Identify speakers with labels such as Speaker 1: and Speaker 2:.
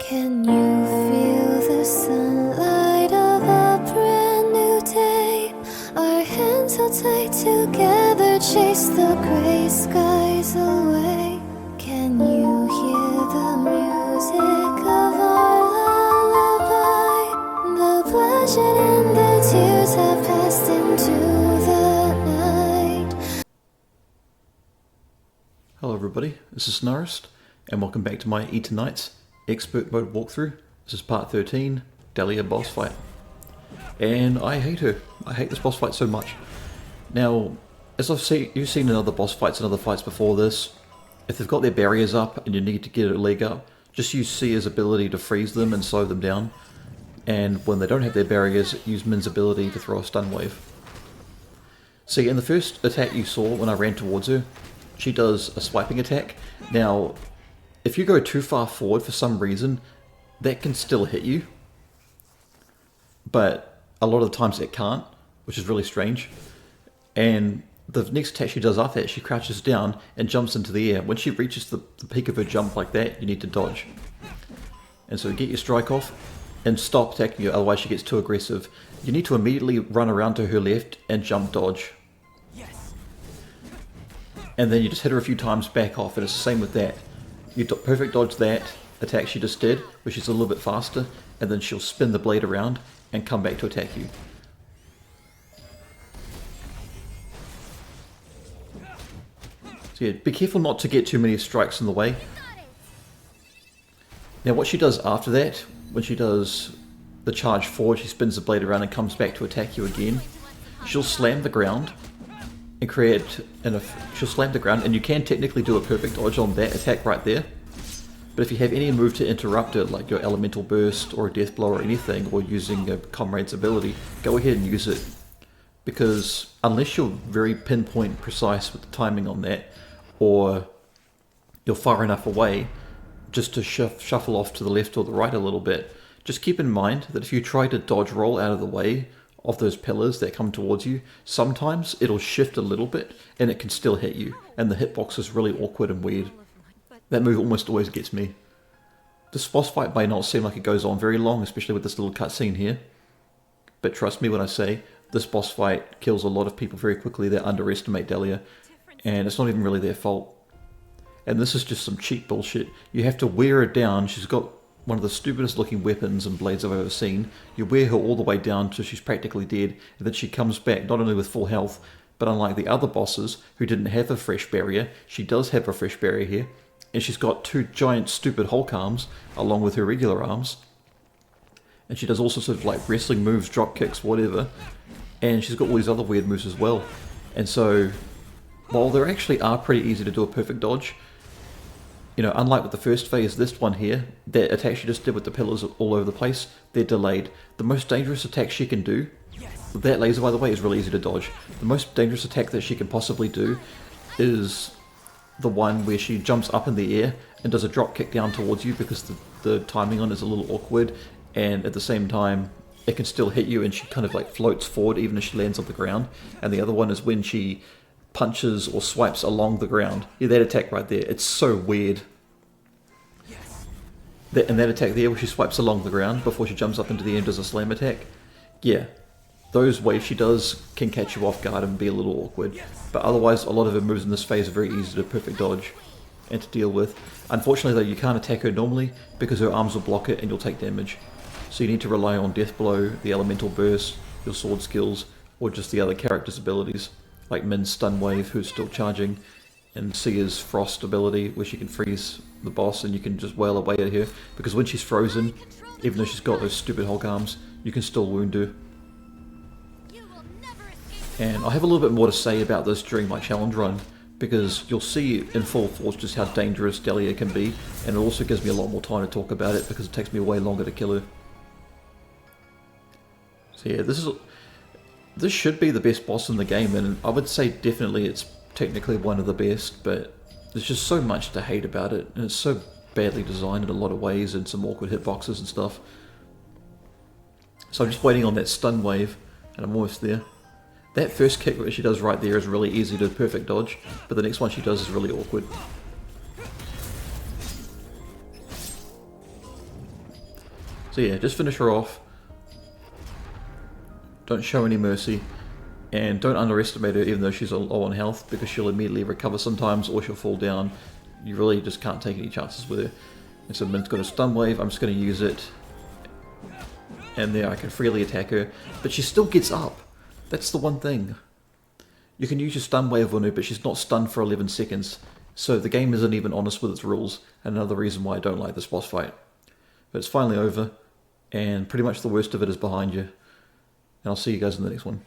Speaker 1: Can you feel the sunlight of a brand new day? Our hands held tight together, chase the gray skies away. Can you hear the music of our lullaby? The bloodshed and the tears have passed into the night.
Speaker 2: Hello everybody, this is Snarist, and welcome back to my Eternights Expert Mode walkthrough. This is part 13, Delia boss fight. And I hate her. I hate this boss fight so much. Now, as you've seen in other boss fights and other fights before this, if they've got their barriers up and you need to get a leg up, just use Sia's ability to freeze them and slow them down. And when they don't have their barriers, use Min's ability to throw a stun wave. See, in the first attack you saw when I ran towards her, she does a swiping attack. Now, if you go too far forward for some reason, that can still hit you. But a lot of the times it can't, which is really strange. And the next attack she does after that, she crouches down and jumps into the air. When she reaches the peak of her jump like that, you need to dodge. And so get your strike off and stop attacking her, otherwise she gets too aggressive. You need to immediately run around to her left and jump dodge. And then you just hit her a few times, back off, and it's the same with that. You perfect dodge that attack she just did, which is a little bit faster, and then she'll spin the blade around and come back to attack you. So yeah, be careful not to get too many strikes in the way. Now what she does after that, when she does the charge forward, she spins the blade around and comes back to attack you again. She'll slam the ground and she'll slam the ground, and you can technically do a perfect dodge on that attack right there. But if you have any move to interrupt it, like your elemental burst or a death blow or anything, or using a comrade's ability, go ahead and use it. Because unless you're very pinpoint precise with the timing on that, or you're far enough away just to shuffle off to the left or the right a little bit, just keep in mind that if you try to dodge roll out of the way of those pillars that come towards you, sometimes it'll shift a little bit and it can still hit you, and the hitbox is really awkward and weird. That move almost always gets me. This boss fight may not seem like it goes on very long, especially with this little cutscene here, but trust me when I say this boss fight kills a lot of people very quickly that underestimate Delia, and it's not even really their fault. And this is just some cheap bullshit. You have to wear her down. She's got one of the stupidest looking weapons and blades I've ever seen. You wear her all the way down till she's practically dead, and then she comes back not only with full health, but unlike the other bosses who didn't have a fresh barrier, she does have a fresh barrier here, and she's got two giant stupid Hulk arms along with her regular arms. And she does all sorts of like wrestling moves, drop kicks, whatever, and she's got all these other weird moves as well. And so, while there actually are pretty easy to do a perfect dodge, you know, unlike with the first phase, this one here, that attack she just did with the pillars all over the place, they're delayed. The most dangerous attack she can do, that laser by the way is really easy to dodge. The most dangerous attack that she can possibly do is the one where she jumps up in the air and does a drop kick down towards you, because the timing on it is a little awkward, and at the same time it can still hit you and she kind of like floats forward even as she lands on the ground. And the other one is when she punches or swipes along the ground. Yeah, that attack right there, it's so weird. And that attack there where she swipes along the ground before she jumps up into the air and does a slam attack, yeah, those waves she does can catch you off guard and be a little awkward. But otherwise, a lot of her moves in this phase are very easy to perfect dodge and to deal with. Unfortunately though, you can't attack her normally because her arms will block it and you'll take damage. So you need to rely on Death Blow, the Elemental Burst, your sword skills, or just the other characters' abilities, like Min's Stun Wave, who's still charging, and Sia's Frost ability, where she can freeze the boss and you can just wail away at her, because when she's frozen, even though she's got those stupid Hulk arms, you can still wound her. And I have a little bit more to say about this during my challenge run, because you'll see in full force just how dangerous Delia can be, and it also gives me a lot more time to talk about it because it takes me way longer to kill her. So yeah, this should be the best boss in the game, and I would say definitely it's technically one of the best, but there's just so much to hate about it, and it's so badly designed in a lot of ways, and some awkward hitboxes and stuff. So I'm just waiting on that stun wave, and I'm almost there. That first kick that she does right there is really easy to perfect dodge, but the next one she does is really awkward. So yeah, just finish her off. Don't show any mercy. And don't underestimate her even though she's low on health, because she'll immediately recover sometimes or she'll fall down. You really just can't take any chances with her. And so Min's got a stun wave, I'm just going to use it. And there I can freely attack her. But she still gets up. That's the one thing. You can use your stun wave on her, but she's not stunned for 11 seconds. So the game isn't even honest with its rules. And another reason why I don't like this boss fight. But it's finally over. And pretty much the worst of it is behind you. And I'll see you guys in the next one.